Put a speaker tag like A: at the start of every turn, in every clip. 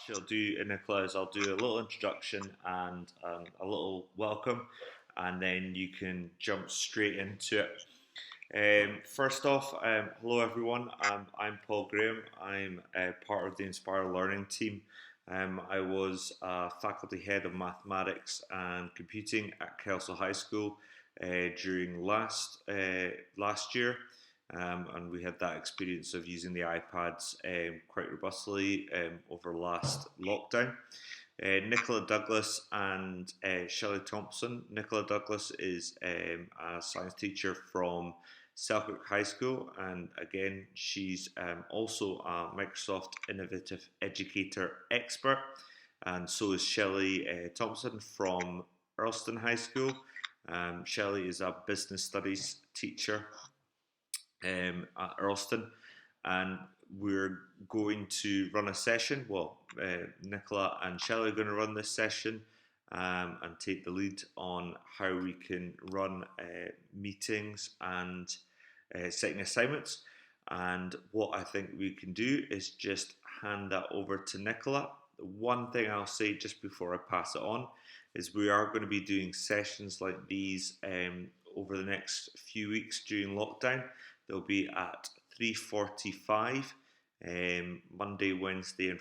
A: actually I'll do, Nicola, is I'll do a little introduction and a little welcome, and then you can jump straight into it. First off, hello everyone. I'm Paul Graham. I'm part of the Inspire Learning team. I was faculty head of mathematics and computing at Kelso High School during last year, and we had that experience of using the iPads quite robustly over last lockdown. Nicola Douglas and Shelley Thompson. Nicola Douglas is a science teacher from Selkirk High School, and again, she's also a Microsoft Innovative Educator expert, and so is Shelley Thompson from Earlston High School. Shelley is a business studies teacher at Earlston, and we're going to run a session. Well, Nicola and Shelley are going to run this session and take the lead on how we can run meetings and setting assignments. And what I think we can do is just hand that over to Nicola. One thing I'll say just before I pass it on is we are going to be doing sessions like these over the next few weeks during lockdown. They'll be at 3:45 Monday, Wednesday,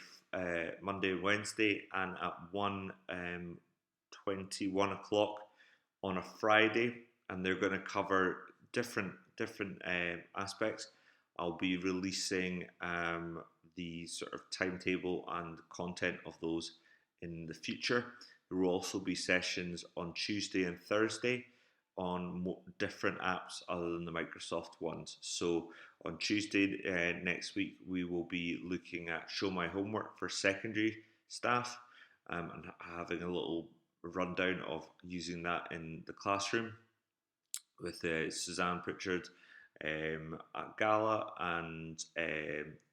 A: and at 1 o'clock on a Friday, and they're going to cover different aspects. I'll be releasing the sort of timetable and content of those in the future. There will also be sessions on Tuesday and Thursday on different apps other than the Microsoft ones. So on Tuesday next week, we will be looking at Show My Homework for secondary staff and having a little rundown of using that in the classroom with Suzanne Pritchard at Gala and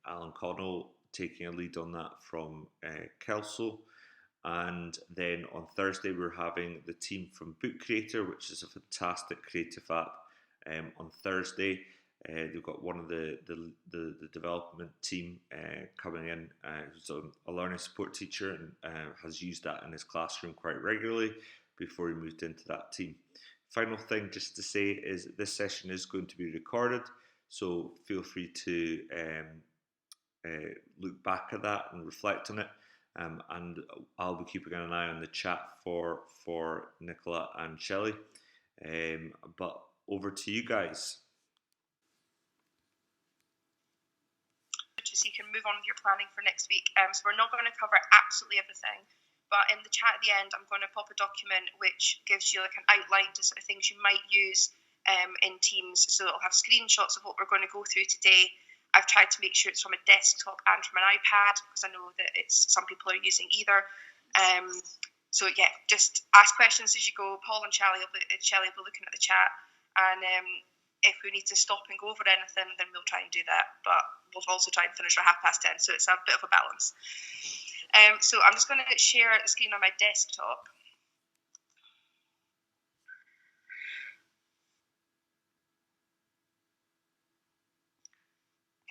A: Alan Connell taking a lead on that from Kelso. And then on Thursday, we're having the team from Book Creator, which is a fantastic creative app. On Thursday, they've got one of the development team coming in, who's a learning support teacher and has used that in his classroom quite regularly before he moved into that team. Final thing just to say is this session is going to be recorded, so feel free to look back at that and reflect on it. And I'll be keeping an eye on the chat for Nicola and Shelley. But over to you guys.
B: So you can move on with your planning for next week. So we're not going to cover absolutely everything, but in the chat at the end, I'm going to pop a document which gives you like an outline to sort of things you might use in Teams. So it'll have screenshots of what we're going to go through today. I've tried to make sure it's from a desktop and from an iPad because I know that some people are using either. So yeah, just ask questions as you go. Paul and Shelley will be looking at the chat, and if we need to stop and go over anything, then we'll try and do that. But we'll also try and finish at 10:30, so it's a bit of a balance. So I'm just going to share the screen on my desktop.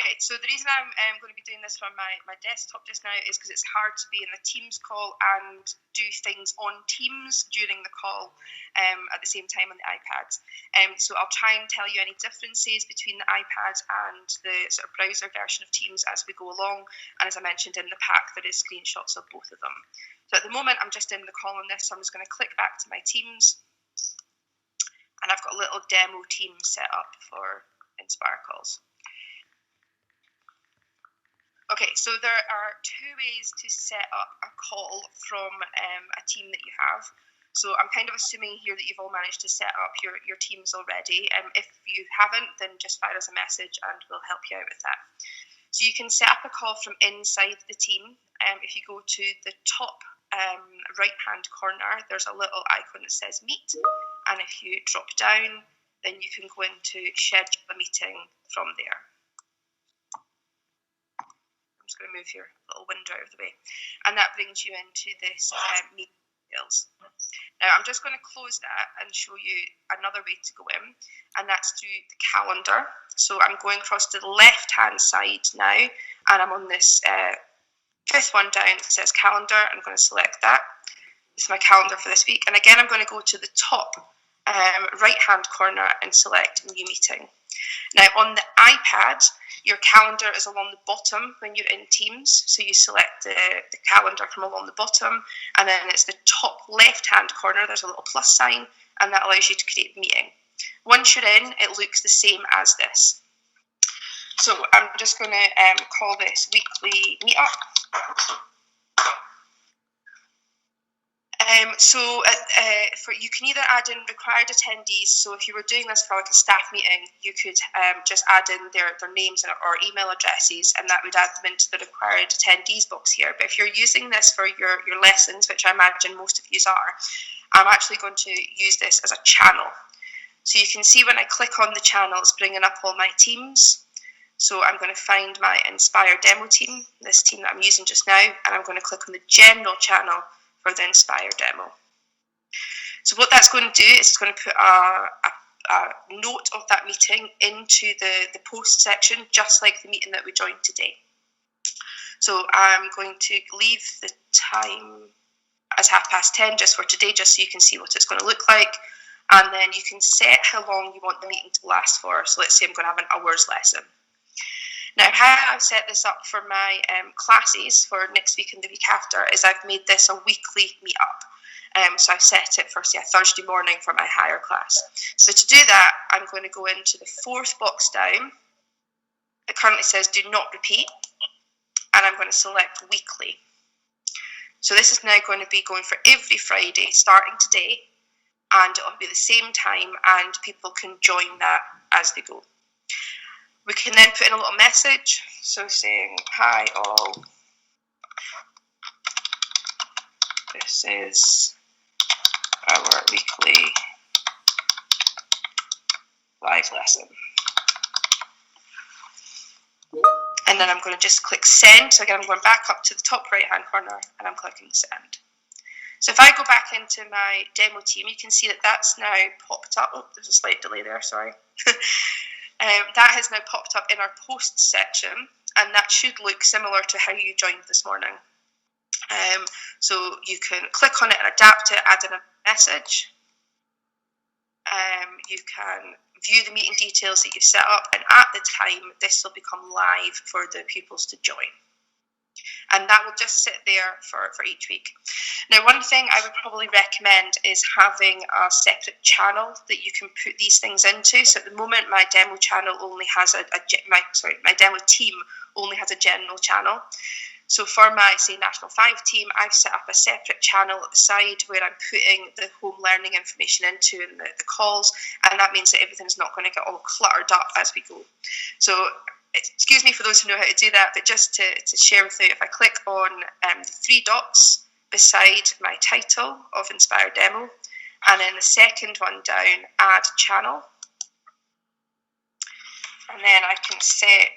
B: Okay, so the reason I'm going to be doing this from my desktop just now is because it's hard to be in a Teams call and do things on Teams during the call at the same time on the iPads. So I'll try and tell you any differences between the iPads and the sort of browser version of Teams as we go along. And as I mentioned in the pack, there is screenshots of both of them. So at the moment, I'm just in the call on this, so I'm just going to click back to my Teams. And I've got a little demo team set up for Inspire calls. Okay, so there are two ways to set up a call from a team that you have. So I'm kind of assuming here that you've all managed to set up your teams already. If you haven't, then just fire us a message and we'll help you out with that. So you can set up a call from inside the team. If you go to the top right-hand corner, there's a little icon that says Meet. And if you drop down, then you can go into Schedule a Meeting from there. I'm just going to move your little window out of the way. And that brings you into this meeting details. Now, I'm just going to close that and show you another way to go in, and that's through the calendar. So I'm going across to the left-hand side now, and I'm on this Fifth one down says calendar. I'm going to select that. This is my calendar for this week. And again, I'm going to go to the top right-hand corner and select new meeting. Now, on the iPad, your calendar is along the bottom when you're in Teams. So you select the calendar from along the bottom, and then it's the top left-hand corner. There's a little plus sign, and that allows you to create the meeting. Once you're in, it looks the same as this. So I'm just going to call this weekly meetup. You can either add in required attendees. So if you were doing this for like a staff meeting, you could just add in their names or email addresses, and that would add them into the required attendees box here. But if you're using this for your lessons, which I imagine most of you are, I'm actually going to use this as a channel. So you can see when I click on the channel, it's bringing up all my teams. So I'm going to find my Inspire demo team, this team that I'm using just now, and I'm going to click on the general channel for the Inspire demo. So what that's going to do is it's going to put a note of that meeting into the post section, just like the meeting that we joined today. So I'm going to leave the time as 10:30 just for today, just so you can see what it's going to look like. And then you can set how long you want the meeting to last for. So let's say I'm going to have an hour's lesson. Now, how I've set this up for my classes for next week and the week after is I've made this a weekly meetup. So I've set it for, say, a Thursday morning for my higher class. So to do that, I'm going to go into the fourth box down. It currently says do not repeat, and I'm going to select weekly. So this is now going to be going for every Friday starting today, and it'll be the same time, and people can join that as they go. We can then put in a little message, so saying, hi all, this is our weekly live lesson. And then I'm going to just click send. So again, I'm going back up to the top right hand corner and I'm clicking send. So if I go back into my demo team, you can see that that's now popped up. Oh, there's a slight delay there, sorry. That has now popped up in our posts section, and that should look similar to how you joined this morning. So you can click on it and adapt it, add in a message. You can view the meeting details that you've set up, and at the time, this will become live for the pupils to join. And that will just sit there for each week. Now, one thing I would probably recommend is having a separate channel that you can put these things into. So at the moment, my demo channel only has my demo team only has a general channel. So for my, say, National 5 team, I've set up a separate channel at the side where I'm putting the home learning information into and the calls, and that means that everything's not going to get all cluttered up as we go. So excuse me for those who know how to do that, but just to share with you, if I click on the three dots beside my title of Inspire Demo, and then the second one down, add channel, and then I can set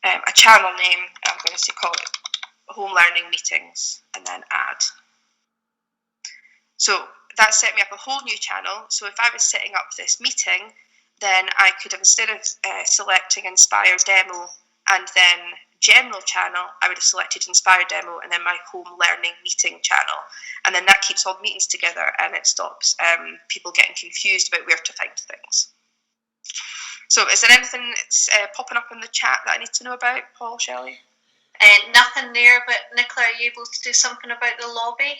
B: a channel name. I'm going to call it Home Learning Meetings, and then add. So that set me up a whole new channel. So if I was setting up this meeting, then I could have, instead of selecting Inspire Demo and then General Channel, I would have selected Inspire Demo and then my Home Learning Meeting channel. And then that keeps all the meetings together, and it stops people getting confused about where to find things. So is there anything that's popping up in the chat that I need to know about, Paul, Shelley?
C: Nothing there, but Nicola, are you able to do something about the lobby?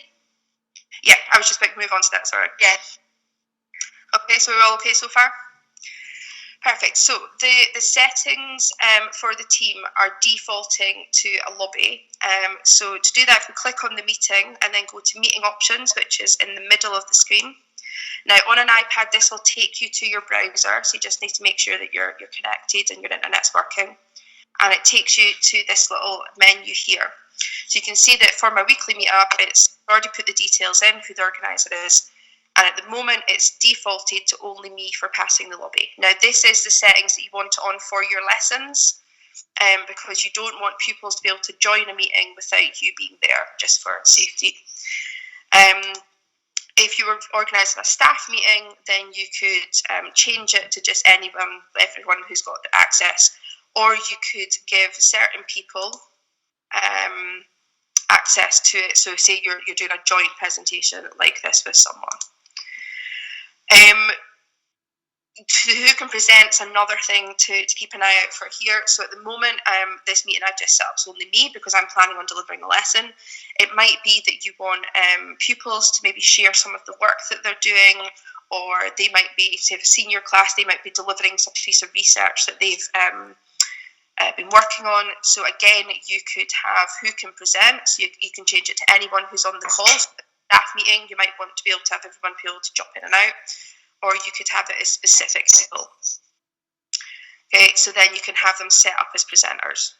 B: Yeah, I was just about to move on to that, sorry.
C: Yeah.
B: Okay, so we're all okay so far? Perfect. So the settings for the team are defaulting to a lobby. So to do that, if we click on the meeting and then go to meeting options, which is in the middle of the screen. Now, on an iPad, this will take you to your browser, so you just need to make sure that you're connected and your internet's working. And it takes you to this little menu here. So you can see that for my weekly meetup, it's already put the details in, who the organiser is, and at the moment it's defaulted to only me for passing the lobby. Now, this is the settings that you want on for your lessons, because you don't want pupils to be able to join a meeting without you being there, just for safety. If you were organising a staff meeting, then you could change it to just everyone who's got access. or you could give certain people access to it. So say you're doing a joint presentation like this with someone. Who can present is another thing to keep an eye out for here. So at the moment, this meeting I've just set up is only me because I'm planning on delivering a lesson. It might be that you want pupils to maybe share some of the work that they're doing, or they might be, say, a senior class, they might be delivering some piece of research that they've been working on. So again, you could have who can present. So you can change it to anyone who's on the call. So the staff meeting, you might want to be able to have everyone be able to jump in and out, or you could have it as specific people. Okay, so then you can have them set up as presenters.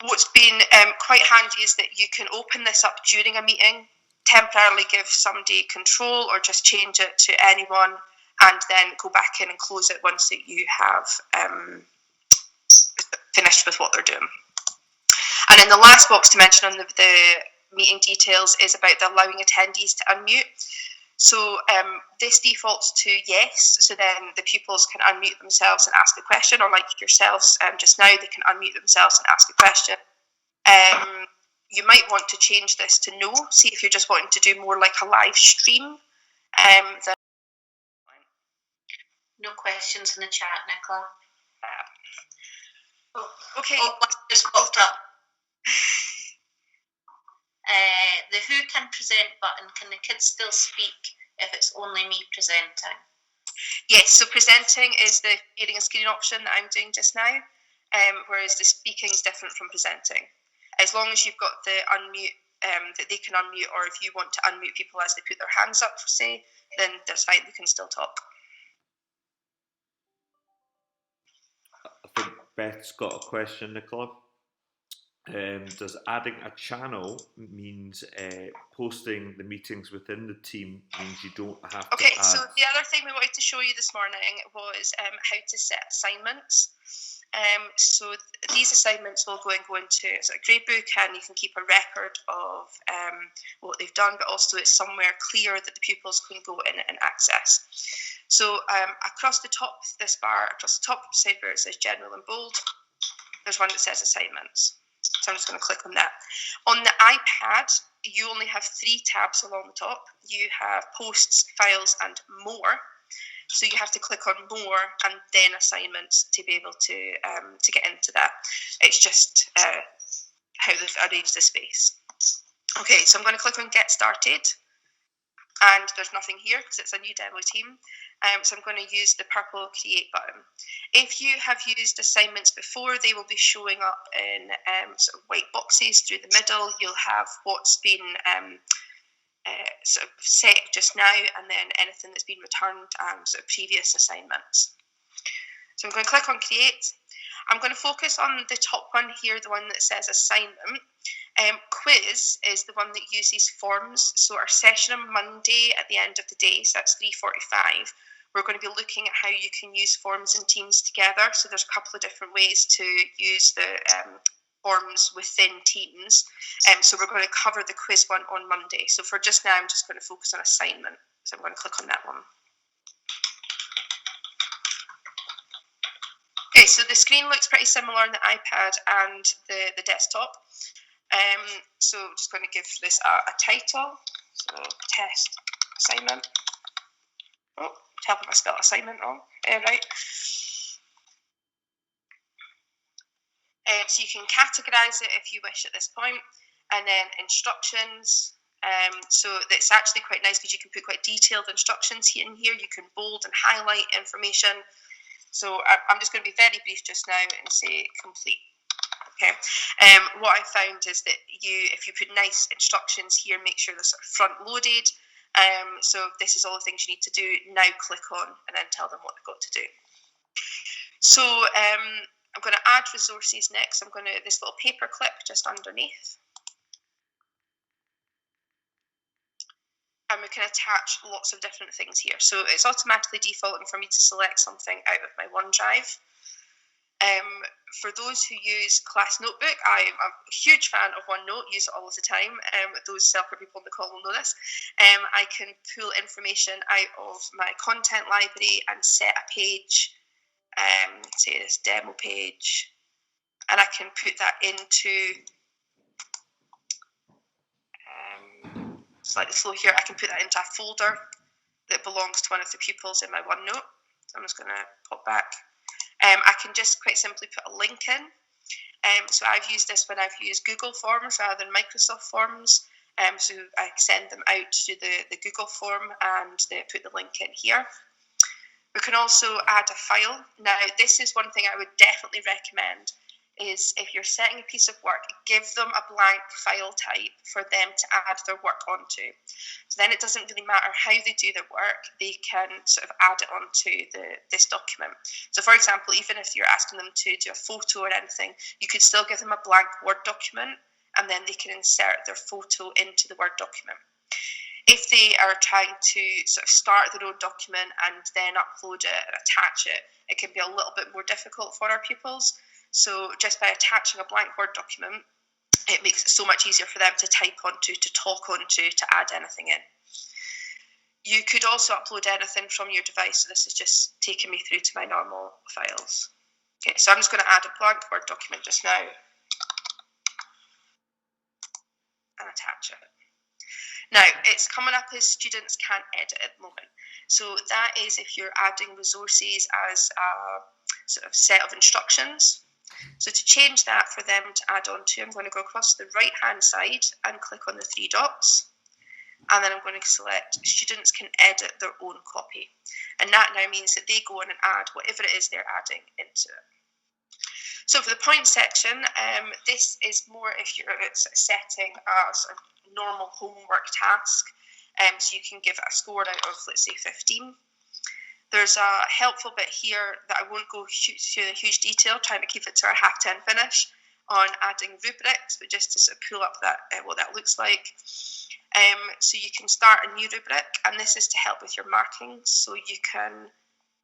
B: What's been quite handy is that you can open this up during a meeting, temporarily give somebody control, or just change it to anyone, and then go back in and close it once that you have finished with what they're doing. And then the last box to mention on the meeting details is about the allowing attendees to unmute. So this defaults to yes, so then the pupils can unmute themselves and ask a question, or like yourselves just now, they can unmute themselves and ask a question. You might want to change this to no, see if you're just wanting to do more like a live stream.
C: No questions in the chat, Nicola.
B: Okay.
C: Just popped up. The who can present button, can the kids still speak if it's only me presenting?
B: Yes, so presenting is the sharing a screen option that I'm doing just now, whereas the speaking is different from presenting. As long as you've got the unmute, that they can unmute, or if you want to unmute people as they put their hands up, say, then that's fine, they can still talk.
A: I think Beth's got a question, Nicola. Does adding a channel means posting the meetings within the team means you don't have to add...
B: So the other thing we wanted to show you this morning was how to set assignments. So these assignments will go into a gradebook, and you can keep a record of what they've done, but also it's somewhere clear that the pupils can go in and access. So across the top, this bar, across the top side where it says general and bold, there's one that says assignments. So I'm just going to click on that. On the iPad, you only have 3 tabs along the top. You have posts, files, and more. So you have to click on more and then assignments to be able to get into that. It's just how they've arranged the space. Okay, so I'm going to click on get started. And there's nothing here because it's a new demo team. So I'm going to use the purple create button. If you have used assignments before, they will be showing up in sort of white boxes through the middle. You'll have what's been sort of set just now, and then anything that's been returned and sort of previous assignments. So I'm going to click on create. I'm going to focus on the top one here, the one that says assignment. Quiz is the one that uses forms. So our session on Monday at the end of the day, so that's 3:45, we're going to be looking at how you can use forms and teams together. So there's a couple of different ways to use the forms within Teams. So we're going to cover the quiz one on Monday. So for just now, I'm just going to focus on assignment. So I'm going to click on that one. Okay, so the screen looks pretty similar on the iPad and the desktop. So I'm just going to give this a title. So test assignment. Oh, tell me if I spelled assignment wrong. Right. So you can categorize it if you wish at this point, and then instructions. So it's actually quite nice because you can put quite detailed instructions in here. You can bold and highlight information. So I'm just going to be very brief just now and say complete. Okay. What I found is that if you put nice instructions here, make sure they're sort of front loaded. So this is all the things you need to do. Now click on and then tell them what they've got to do. So I'm going to add resources next. I'm going to this little paper clip just underneath. And we can attach lots of different things here. So it's automatically defaulting for me to select something out of my OneDrive. For those who use Class Notebook, I'm a huge fan of OneNote, use it all of the time. Those Selker people on the call will know this. I can pull information out of my content library and set a page say this demo page, and I can put that into slightly slow here. I can put that into a folder that belongs to one of the pupils in my OneNote. So I'm just going to pop back. I can just quite simply put a link in. So I've used this when I've used Google Forms rather than Microsoft Forms. So I send them out to the Google form and they put the link in here. We can also add a file. Now, this is one thing I would definitely recommend, is if you're setting a piece of work, give them a blank file type for them to add their work onto. So then it doesn't really matter how they do their work, they can sort of add it onto this document. So for example, even if you're asking them to do a photo or anything, you could still give them a blank Word document and then they can insert their photo into the Word document. If they are trying to sort of start their own document and then upload it and attach it, it can be a little bit more difficult for our pupils. So just by attaching a blank Word document, it makes it so much easier for them to type onto, to talk onto, to add anything in. You could also upload anything from your device. So this is just taking me through to my normal files. Okay, so I'm just going to add a blank Word document just now and attach it. Now, it's coming up as students can't edit at the moment. So that is if you're adding resources as a sort of set of instructions. So to change that for them to add on to, I'm going to go across to the right-hand side and click on the three dots. And then I'm going to select students can edit their own copy. And that now means that they go on and add whatever it is they're adding into it. So for the point section, this is more if you're setting a sort of normal homework task. So you can give it a score out of, let's say, 15. There's a helpful bit here that I won't go through in huge detail, trying to keep it to our half 10 finish, on adding rubrics, but just to sort of pull up that what that looks like. So you can start a new rubric, and this is to help with your marking. So you can,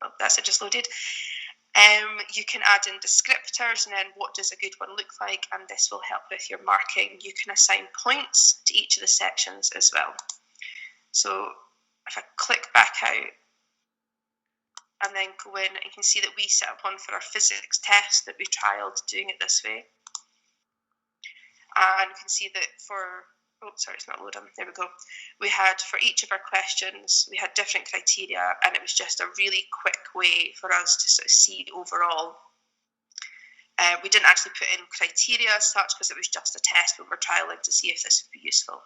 B: oh, that's it, just loaded. You can add in descriptors and then what does a good one look like, and this will help with your marking. You can assign points to each of the sections as well. So if I click back out and then go in, you can see that we set up one for our physics test that we trialled doing it this way. And you can see that for, oh, sorry, it's not loading. There we go. We had, for each of our questions, we had different criteria, and it was just a really quick way for us to sort of see overall. We didn't actually put in criteria as such because it was just a test, but we're trialing to see if this would be useful.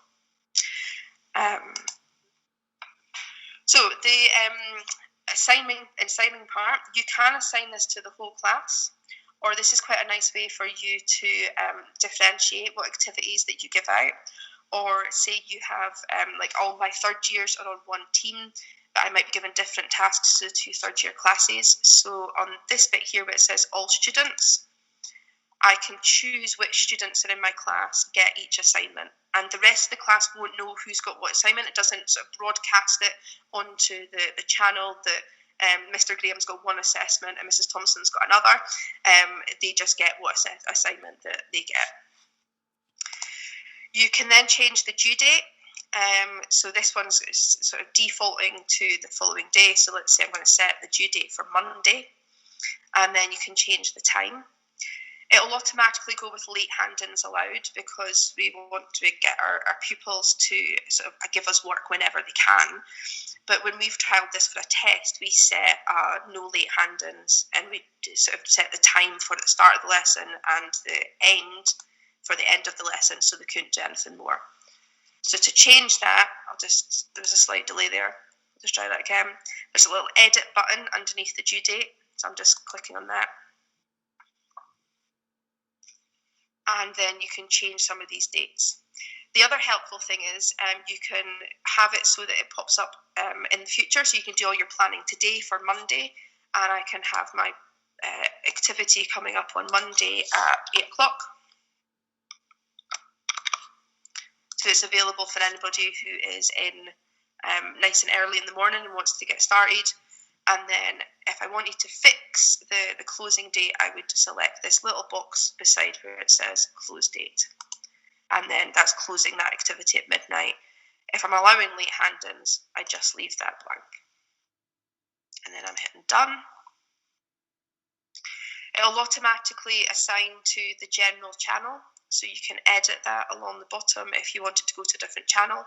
B: So the assigning part, you can assign this to the whole class, or this is quite a nice way for you to differentiate what activities that you give out. Or say you have, like all my third years are on one team, but I might be given different tasks to the two third year classes. So on this bit here where it says all students, I can choose which students are in my class get each assignment. And the rest of the class won't know who's got what assignment. It doesn't sort of broadcast it onto the channel that Mr. Graham's got one assessment and Mrs. Thompson's got another. They just get what assignment that they get. You can then change the due date. So this one's sort of defaulting to the following day. So let's say I'm going to set the due date for Monday, and then you can change the time. It'll automatically go with late hand-ins allowed because we want to get our pupils to sort of give us work whenever they can. But when we've trialled this for a test, we set no late hand-ins, and we sort of set the time for the start of the lesson and the end for the end of the lesson, so they couldn't do anything more. So to change that, there's a slight delay there. I'll just try that again. There's a little edit button underneath the due date, so I'm just clicking on that. And then you can change some of these dates. The other helpful thing is you can have it so that it pops up in the future, so you can do all your planning today for Monday, and I can have my activity coming up on Monday at 8 o'clock. So it's available for anybody who is in nice and early in the morning and wants to get started. And then if I wanted to fix the closing date, I would select this little box beside where it says close date. And then that's closing that activity at midnight. If I'm allowing late hand-ins, I just leave that blank. And then I'm hitting done. It'll automatically assign to the general channel, so you can edit that along the bottom if you wanted to go to a different channel.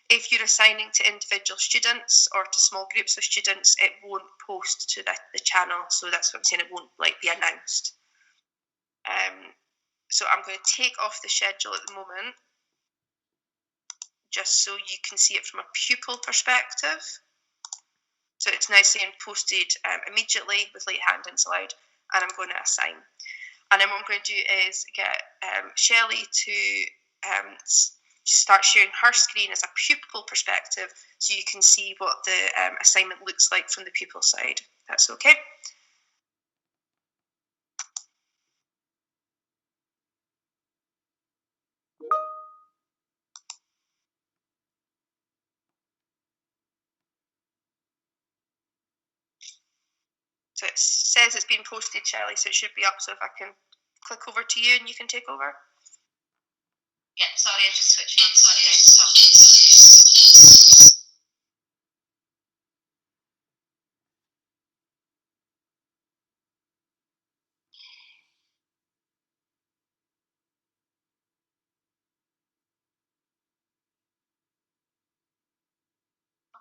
B: If you're assigning to individual students or to small groups of students, it won't post to the channel, so that's what I'm saying, it won't be announced. So I'm going to take off the schedule at the moment, just so you can see it from a pupil perspective. So it's now saying posted immediately with late hand-ins allowed, and I'm going to assign. And then what I'm going to do is get Shelley to start sharing her screen as a pupil perspective, so you can see what the assignment looks like from the pupil side. That's okay. So it says it's been posted, Shelley, so it should be up. So if I can click over to you and you can take over.
C: Yeah, sorry, I just switched on to my desktop.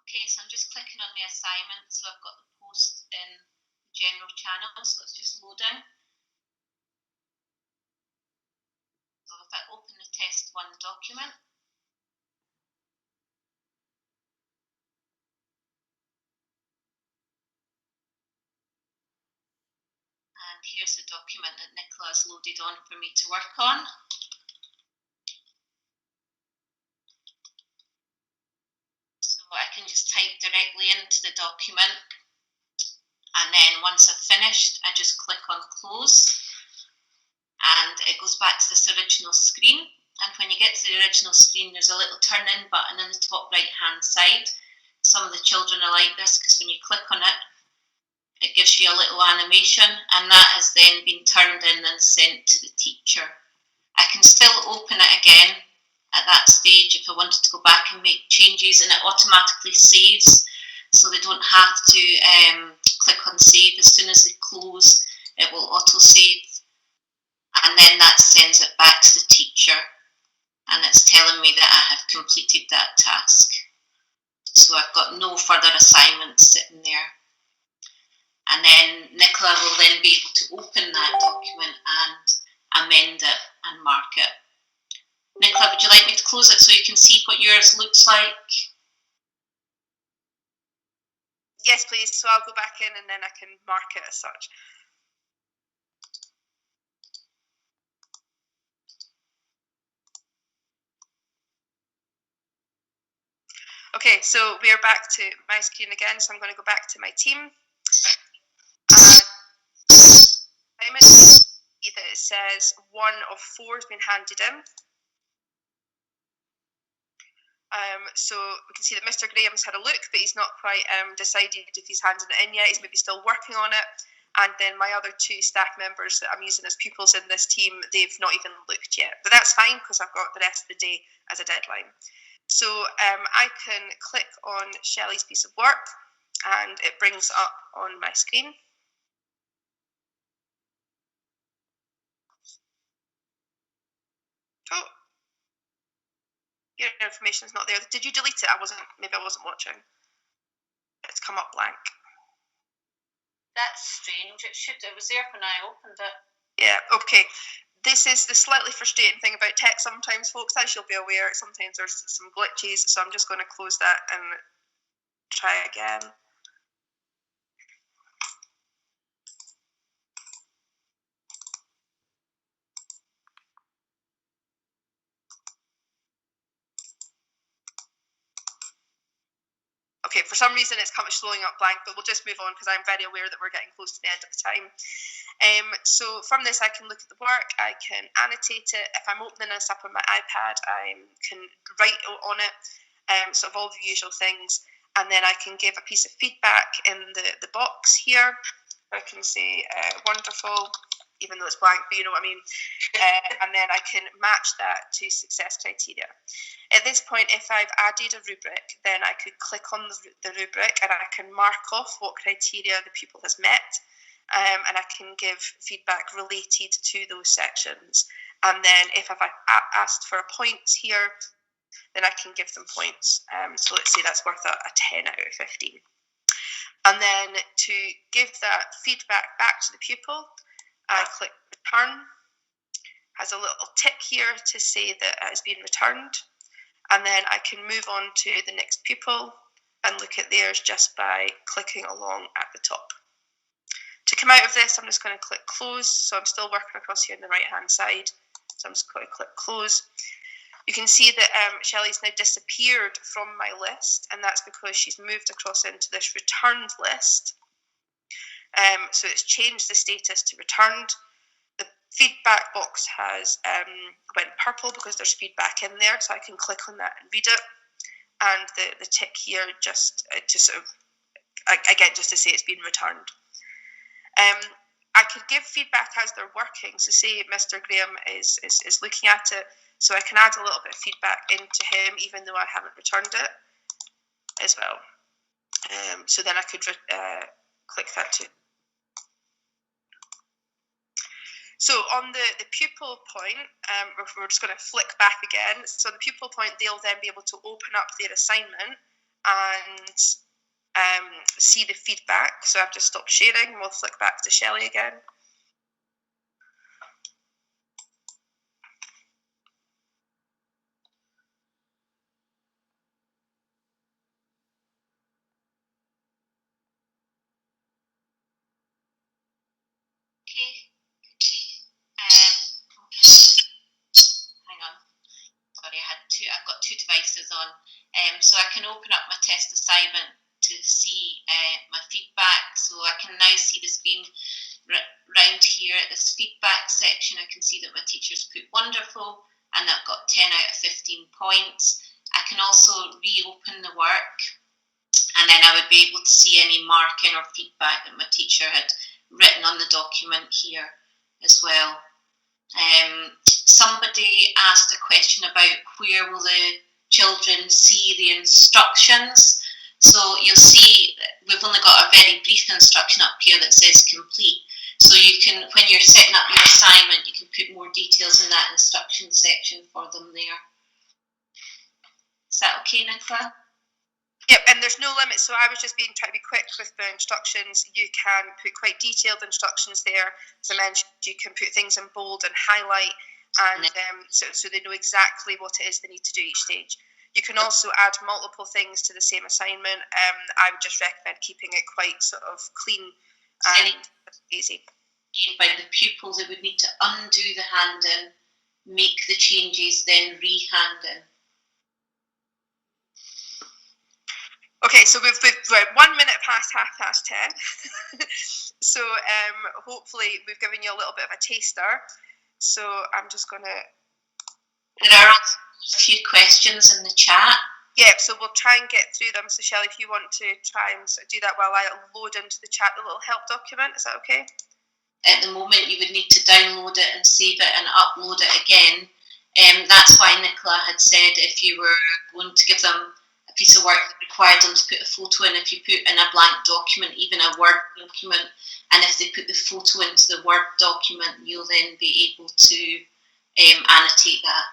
C: Okay, so I'm just clicking on the assignment. So I've got the post in the general channel, so it's just loading. So if I open the test 1 document, and here's the document that Nicola has loaded on for me to work on. So I can just type directly into the document, and then once I've finished, I just click on close, and it goes back to this original screen. And when you get to the original screen, there's a little turn in button in the top right hand side. Some of the children are like this, because when you click on it, it gives you a little animation, and that has then been turned in and sent to the teacher. I can still open it again at that stage if I wanted to go back and make changes, and it automatically saves, so they don't have to click on save. As soon as they close, it will auto save, and then that sends it back to the teacher, and it's telling me that I have completed that task. So I've got no further assignments sitting there. And then Nicola will then be able to open that document and amend it and mark it. Nicola, would you like me to close it so you can see what yours looks like?
B: Yes, please. So I'll go back in and then I can mark it as such. Okay, so we are back to my screen again, so I'm going to go back to my team. And see that it says 1 of 4 has been handed in. So we can see that Mr. Graham's had a look, but he's not quite decided if he's handed it in yet. He's maybe still working on it. And then my other 2 staff members that I'm using as pupils in this team, they've not even looked yet. But that's fine, because I've got the rest of the day as a deadline. So I can click on Shelley's piece of work, and it brings up on my screen. Oh, your information is not there. Did you delete it? Maybe I wasn't watching. It's come up blank.
C: That's strange. It was there when I opened it.
B: Yeah, okay. This is the slightly frustrating thing about tech sometimes, folks, as you'll be aware. Sometimes there's some glitches, so I'm just going to close that and try again. Okay, for some reason it's showing up blank, but we'll just move on because I'm very aware that we're getting close to the end of the time. So from this, I can look at the work, I can annotate it. If I'm opening this up on my iPad, I can write on it, sort of all the usual things, and then I can give a piece of feedback in the box here. I can say wonderful, even though it's blank, but you know what I mean. And then I can match that to success criteria. At this point, if I've added a rubric, then I could click on the rubric and I can mark off what criteria the pupil has met. and I can give feedback related to those sections. And then if I've asked for points here, then I can give them points. So let's say that's worth a 10 out of 15. And then to give that feedback back to the pupil, I click return. Has a little tick here to say that it has been returned. And then I can move on to the next pupil and look at theirs just by clicking along at the top. To come out of this, I'm just going to click close. So I'm still working across here on the right-hand side. So I'm just going to click close. You can see that Shelley's now disappeared from my list, and that's because she's moved across into this returned list. So it's changed the status to returned. The feedback box has went purple because there's feedback in there, so I can click on that and read it. And the tick here just sort of, again, just to say it's been returned. I could give feedback as they're working. So say Mr. Graham is looking at it, so I can add a little bit of feedback into him even though I haven't returned it as well. So then I could click that too. So on the pupil point, we're just going to flick back again. So the pupil point, they'll then be able to open up their assignment and see the feedback. So I've just stopped sharing. We'll flick back to Shelley again.
C: I've got two devices on, so I can open up my test assignment to see my feedback. So I can now see the screen round here at this feedback section. I can see that my teacher's put wonderful, and I've got 10 out of 15 points. I can also reopen the work, and then I would be able to see any marking or feedback that my teacher had written on the document here as well. Somebody asked a question about where will the children see the instructions. So you'll see we've only got a very brief instruction up here that says complete. So you can, when you're setting up your assignment, you can put more details in that instruction section for them there. Is that okay, Nicola?
B: Yep, and there's no limit, so I was just trying to be quick with the instructions. You can put quite detailed instructions there. As I mentioned, you can put things in bold and highlight, and so they know exactly what it is they need to do each stage. You can also add multiple things to the same assignment. I would just recommend keeping it quite sort of clean and easy.
C: By the pupils, they would need to undo the hand-in, make the changes, then re-hand-in.
B: Okay, so we're 1 minute past 10:30. So hopefully we've given you a little bit of a taster. So I'm just going to...
C: There are a few questions in the chat.
B: Yeah, so we'll try and get through them. So Shelley, if you want to try and sort of do that while I load into the chat the little help document, is that okay?
C: At the moment, you would need to download it and save it and upload it again. That's why Nicola had said if you were going to give them a piece of work that required them to put a photo in, if you put in a blank document, even a Word document, and if they put the photo into the Word document, you'll then be able to annotate that.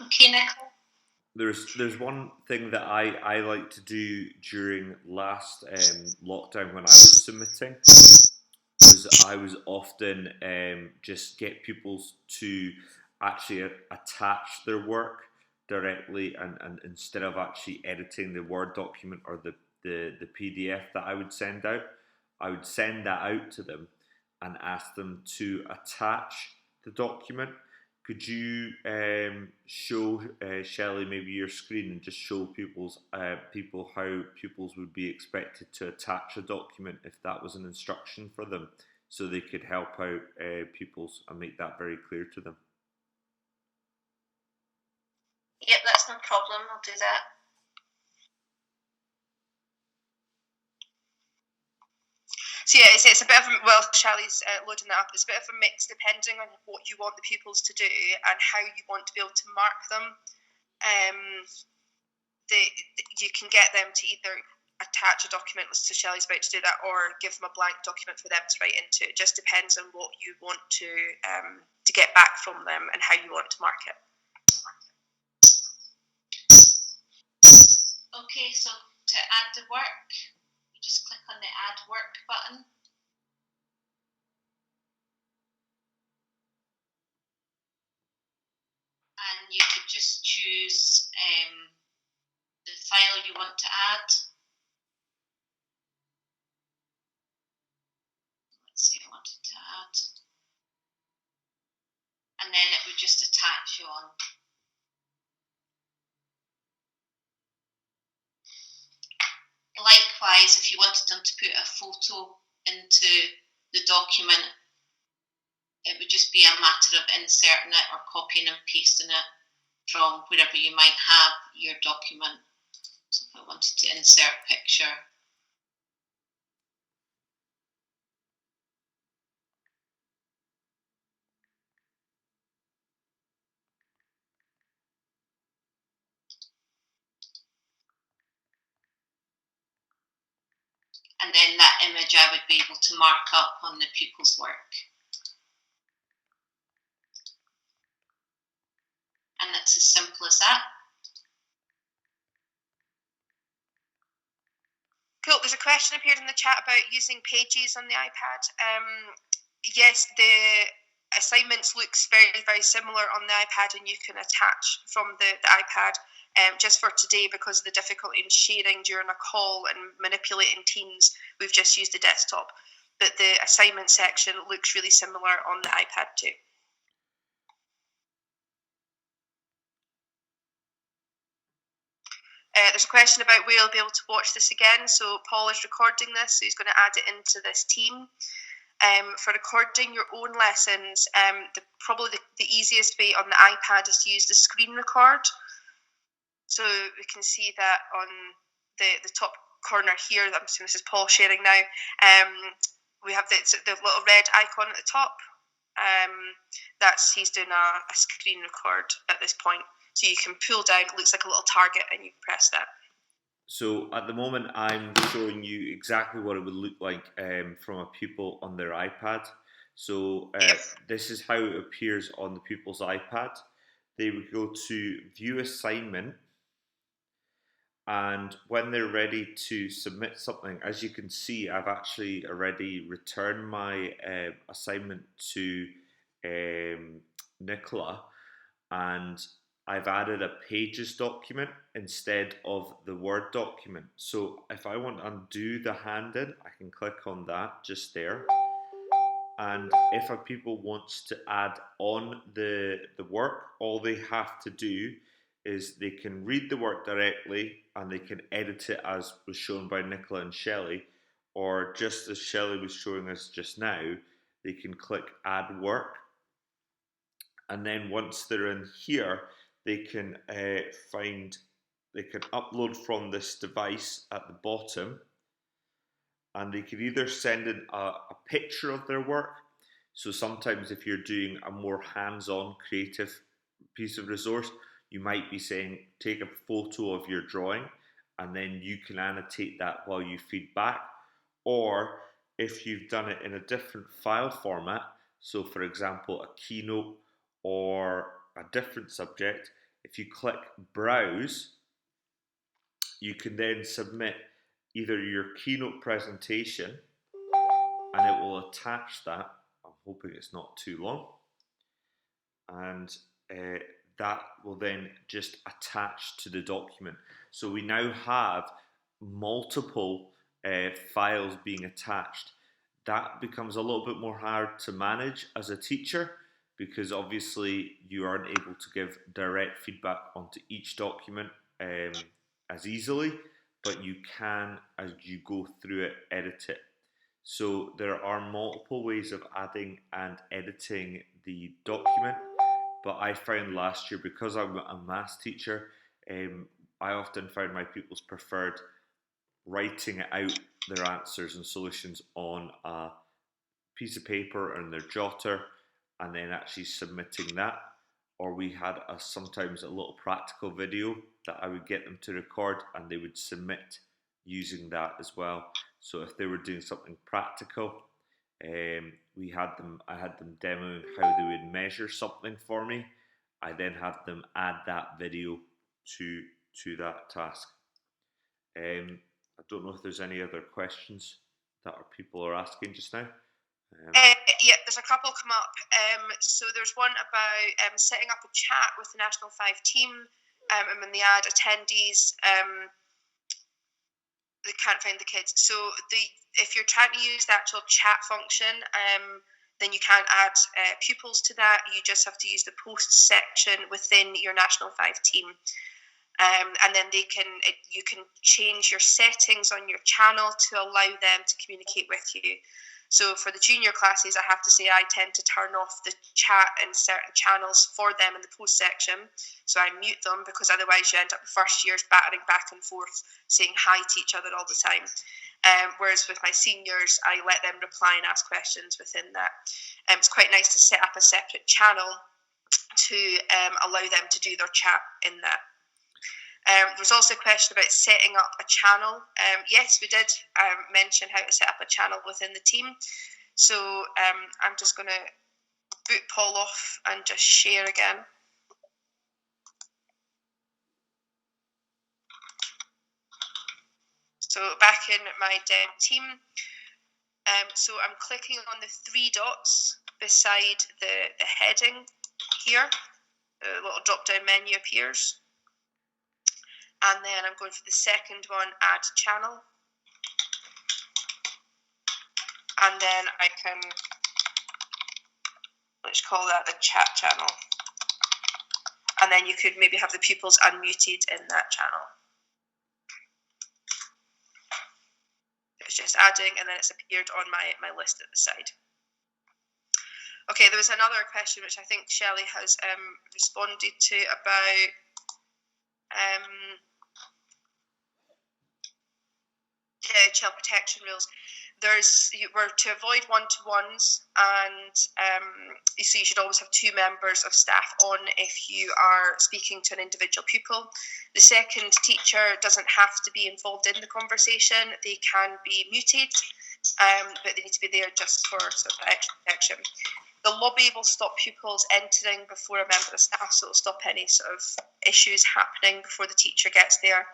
C: Okay, Nicola?
A: There's one thing that I like to do during last lockdown when I was submitting, was I was often just get pupils to actually attach their work directly, and instead of actually editing the Word document or the PDF that I would send out, I would send that out to them and ask them to attach the document. Could you show Shelley maybe your screen and just show people how pupils would be expected to attach a document if that was an instruction for them, so they could help out pupils and make that very clear to them?
C: Yep, that's no problem. I'll do that.
B: So yeah, it's a bit of a, well, Shelley's loading that up. It's a bit of a mix depending on what you want the pupils to do and how you want to be able to mark them. You can get them to either attach a document, so Shelley's about to do that, or give them a blank document for them to write into. It just depends on what you want to get back from them and how you want to mark it.
C: Okay, so to add the work, you just click on the Add Work button. And you could just choose the file you want to add. Let's see, I wanted to add. And then it would just attach on. Likewise, if you wanted them to put a photo into the document, it would just be a matter of inserting it or copying and pasting it from wherever you might have your document. So if I wanted to insert a picture, and then that image I would be able to mark up on the pupil's work. And it's as simple as that.
B: Cool. There's a question appeared in the chat about using Pages on the iPad. Yes, the assignments looks very, very similar on the iPad, and you can attach from the iPad. Just for today, because of the difficulty in sharing during a call and manipulating Teams, we've just used the desktop. But the assignment section looks really similar on the iPad too. There's a question about where you'll be able to watch this again. So Paul is recording this, so he's going to add it into this team. For recording your own lessons, probably the easiest way on the iPad is to use the screen record. So we can see that on the top corner here. I'm assuming this is Paul sharing now. We have the little red icon at the top. He's doing a screen record at this point. So you can pull down, it looks like a little target, and you press that.
A: So at the moment, I'm showing you exactly what it would look like from a pupil on their iPad. So this is how it appears on the pupil's iPad. They would go to View Assignment, and when they're ready to submit something, as you can see, I've actually already returned my assignment to Nicola, and I've added a Pages document instead of the Word document. So if I want to undo the hand-in, I can click on that just there. And if a pupil wants to add on the work, all they have to do is they can read the work directly and they can edit it as was shown by Nicola and Shelley, or just as Shelley was showing us just now, they can click Add Work. And then once they're in here, they can upload from this device at the bottom, and they can either send in a picture of their work. So sometimes if you're doing a more hands-on creative piece of resource, you might be saying, take a photo of your drawing, and then you can annotate that while you feed back. Or if you've done it in a different file format, so for example, a keynote or a different subject, if you click Browse, you can then submit either your keynote presentation, and it will attach that. I'm hoping it's not too long. And that will then just attach to the document. So we now have multiple files being attached. That becomes a little bit more hard to manage as a teacher, because obviously you aren't able to give direct feedback onto each document as easily, but you can, as you go through it, edit it. So there are multiple ways of adding and editing the document, but I found last year, because I'm a maths teacher, I often found my pupils preferred writing out their answers and solutions on a piece of paper and their jotter, and then actually submitting that. Or we had sometimes a little practical video that I would get them to record, and they would submit using that as well. So if they were doing something practical, I had them demoing how they would measure something for me. I then had them add that video to that task. I don't know if there's any other questions that people are asking just now.
B: Yeah, there's a couple come up. So there's one about setting up a chat with the National 5 team, and when they add attendees, they can't find the kids. So if you're trying to use the actual chat function, then you can't add pupils to that. You just have to use the posts section within your National 5 team. And then you can change your settings on your channel to allow them to communicate with you. So for the junior classes, I have to say I tend to turn off the chat in certain channels for them in the post section. So I mute them, because otherwise you end up the first years battering back and forth, saying hi to each other all the time. Whereas with my seniors, I let them reply and ask questions within that. It's quite nice to set up a separate channel to allow them to do their chat in that. There's also a question about setting up a channel. Yes, we did mention how to set up a channel within the team. So I'm just going to boot Paul off and just share again. So back in my dev team. So I'm clicking on the 3 dots beside the heading here. A little drop-down menu appears. And then I'm going for the second one, add channel. And then I can, let's call that the chat channel. And then you could maybe have the pupils unmuted in that channel. It's just adding, and then it's appeared on my list at the side. Okay, there was another question which I think Shelley has responded to about child protection rules. We're to avoid one-to-ones, and so you should always have 2 members of staff on if you are speaking to an individual pupil. The second teacher doesn't have to be involved in the conversation. They can be muted, but they need to be there just for sort of extra protection. The lobby will stop pupils entering before a member of staff, so it'll stop any sort of issues happening before the teacher gets there.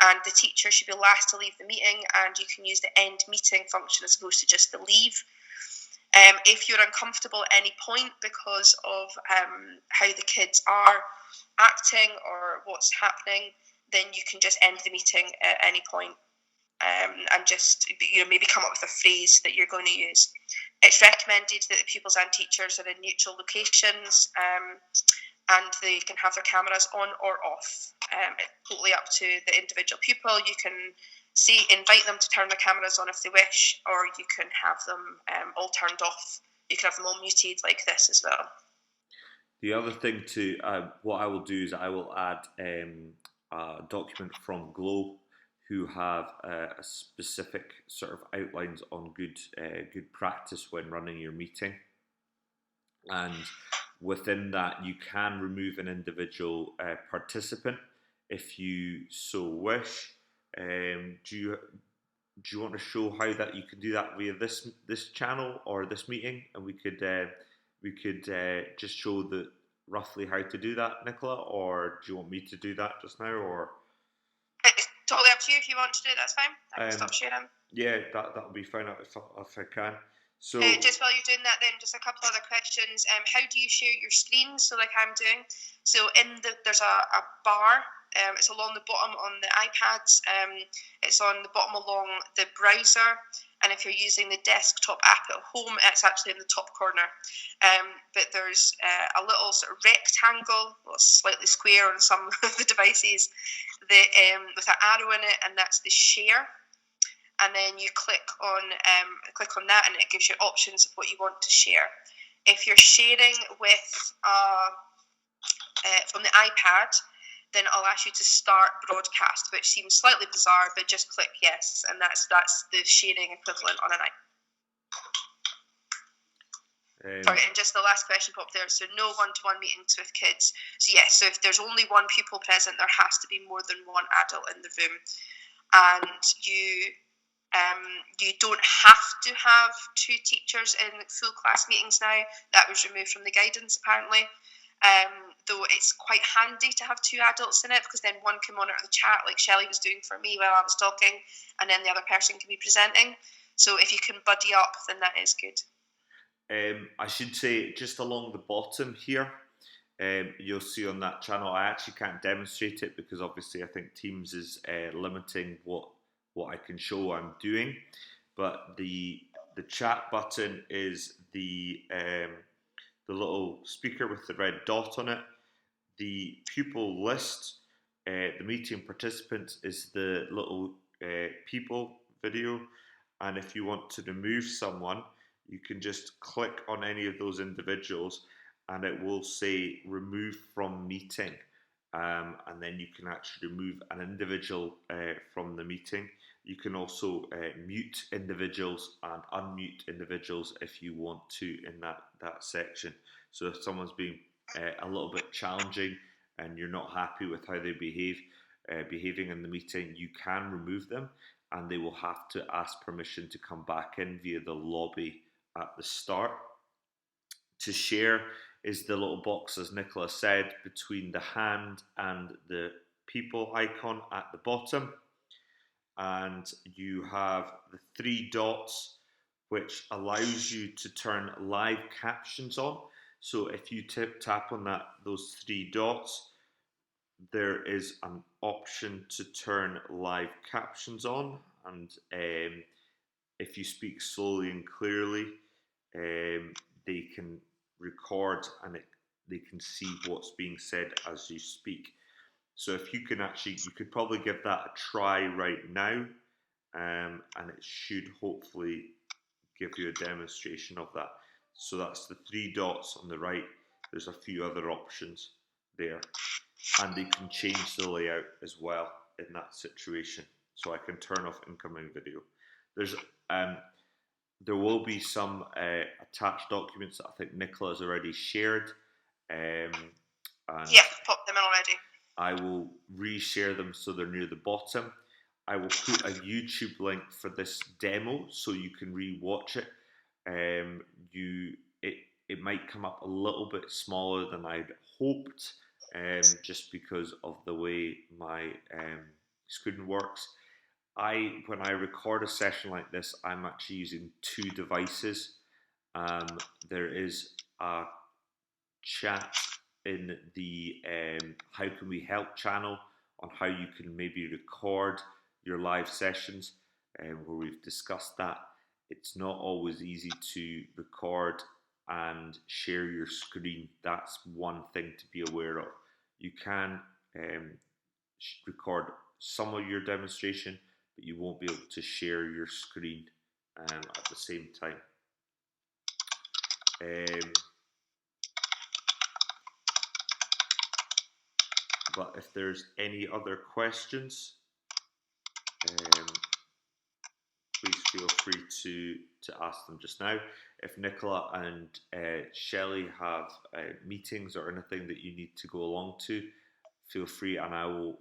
B: And the teacher should be last to leave the meeting, and you can use the end meeting function as opposed to just the leave. If you're uncomfortable at any point because of how the kids are acting or what's happening, then you can just end the meeting at any point. And just maybe come up with a phrase that you're going to use. It's recommended that the pupils and teachers are in neutral locations, and they can have their cameras on or off. It's totally up to the individual pupil. You can invite them to turn their cameras on if they wish, or you can have them all turned off. You can have them all muted like this as well.
A: The other thing what I will do is I will add a document from Glow, who have a specific sort of outlines on good practice when running your meeting. And within that, you can remove an individual participant if you so wish. Do you want to show how that you can do that via this channel or this meeting, and we could just show roughly how to do that, Nicola, or do you want me to do that just now, or?
B: It's totally up to you. If you want to do it, that's fine. I can stop sharing.
A: Yeah, that'll be fine if I can. So
B: just while you're doing that, then just a couple other questions. How do you share your screen? So like I'm doing. So there's a bar. It's along the bottom on the iPads. It's on the bottom along the browser. And if you're using the desktop app at home, it's actually in the top corner. But there's a little sort of rectangle, well, slightly square on some of the devices, with an arrow in it, and that's the share. And then you click on that, and it gives you options of what you want to share. If you're sharing with from the iPad, then I'll ask you to start broadcast, which seems slightly bizarre, but just click yes, and that's the sharing equivalent on an iPad. Sorry, and just the last question popped there. So no one-to-one meetings with kids. So yes, so if there's only one pupil present, there has to be more than one adult in the room. and you don't have to have 2 teachers in full class meetings now. That was removed from the guidance apparently. Though it's quite handy to have 2 adults in it, because then one can monitor the chat like Shelley was doing for me while I was talking, and then the other person can be presenting. So if you can buddy up, then that is good.
A: I should say, just along the bottom here, you'll see on that channel, I actually can't demonstrate it because obviously I think Teams is limiting what I can show I'm doing, but the chat button is the little speaker with the red dot on it. The pupil list, the meeting participants, is the little people video, and if you want to remove someone, you can just click on any of those individuals and it will say remove from meeting, and then you can actually remove an individual from the meeting. You can also mute individuals and unmute individuals if you want to in that section. So if someone's being a little bit challenging and you're not happy with how they behaving in the meeting, you can remove them and they will have to ask permission to come back in via the lobby at the start. To share is the little box, as Nicola said, between the hand and the people icon at the bottom, and you have the 3 dots which allows you to turn live captions on. So if you tap on those 3 dots, there is an option to turn live captions on, and if you speak slowly and clearly, they can record and they can see what's being said as you speak. So if you can actually, you could probably give that a try right now, and it should hopefully give you a demonstration of that. So that's the 3 dots on the right. There's a few other options there, and they can change the layout as well in that situation. So I can turn off incoming video. There will be some attached documents that I think Nicola has already shared.
B: Yeah, popped them in already.
A: I will reshare them so they're near the bottom. I will put a YouTube link for this demo so you can re-watch it. It might come up a little bit smaller than I'd hoped, just because of the way my screen works. When I record a session like this, I'm actually using 2 devices. There is a chat in the How Can We Help channel on how you can maybe record your live sessions, where we've discussed that. It's not always easy to record and share your screen. That's one thing to be aware of. You can record some of your demonstration, but you won't be able to share your screen at the same time. But if there's any other questions, please feel free to ask them just now. If Nicola and Shelley have meetings or anything that you need to go along to, feel free, and I will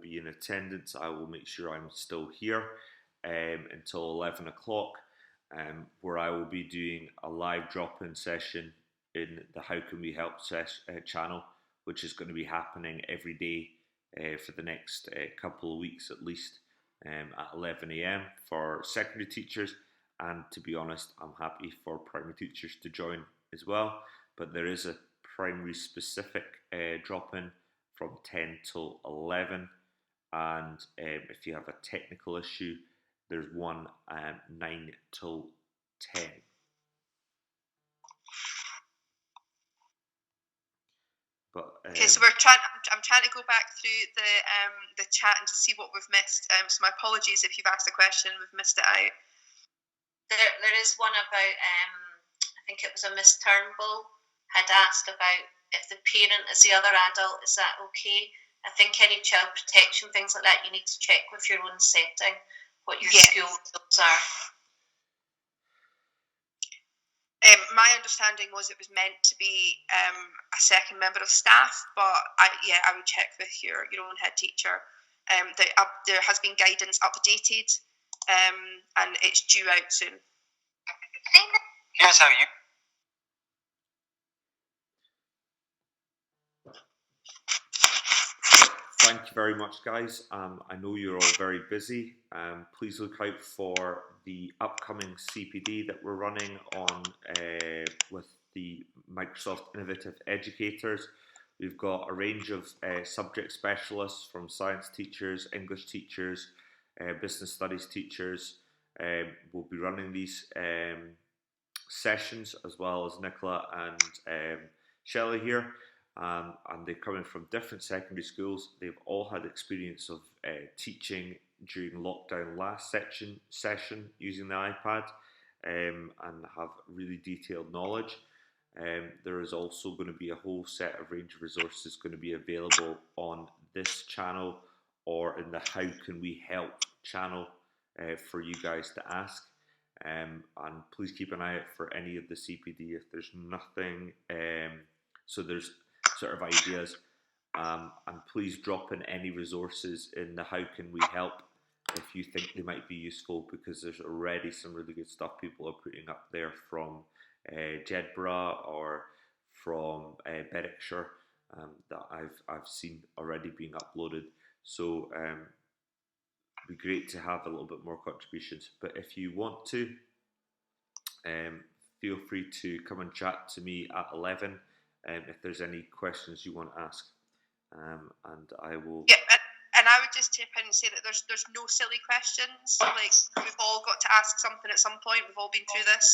A: be in attendance. I will make sure I'm still here until 11 o'clock, where I will be doing a live drop-in session in the How Can We Help channel, which is going to be happening every day for the next couple of weeks at least, at 11 AM for secondary teachers. And to be honest, I'm happy for primary teachers to join as well, but there is a primary specific drop-in from 10 till 11, and if you have a technical issue, there's one 9 till 10. But
B: okay, so I'm trying to go back through the chat and to see what we've missed. So my apologies if you've asked a question, we've missed it out.
C: There is one about, I think it was a Miss Turnbull had asked about if the parent is the other adult, is that okay? I think any child protection, things like that, you need to check with your own setting what your school rules are.
B: My understanding was it was meant to be a second member of staff, but I would check with your own head teacher. There has been guidance updated, and it's due out soon.
D: Here's how you.
A: Thank you very much, guys. I know you're all very busy. Please look out for the upcoming CPD that we're running on with the Microsoft Innovative Educators. We've got a range of subject specialists, from science teachers, English teachers, business studies teachers. We'll be running these sessions, as well as Nicola and Shelley here. And they're coming from different secondary schools. They've all had experience of teaching during lockdown last session using the iPad, and have really detailed knowledge. There is also going to be a whole set of range of resources going to be available on this channel or in the How Can We Help channel for you guys to ask. And please keep an eye out for any of the CPD if there's nothing. So there's sort of ideas, and please drop in any resources in the How Can We Help if you think they might be useful, because there's already some really good stuff people are putting up there from Jedburgh or from Berwickshire that I've seen already being uploaded. So it'd be great to have a little bit more contributions. But if you want to, feel free to come and chat to me at 11 if there's any questions you want to ask, and I will.
B: Yeah, and I would just tip in and say that there's no silly questions. Like, we've all got to ask something at some point. We've all been through this,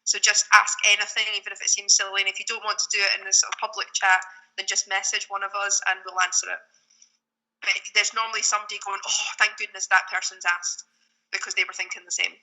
B: so just ask anything, even if it seems silly. And if you don't want to do it in this sort of public chat, then just message one of us and we'll answer it. But there's normally somebody going, "Oh, thank goodness that person's asked," because they were thinking the same.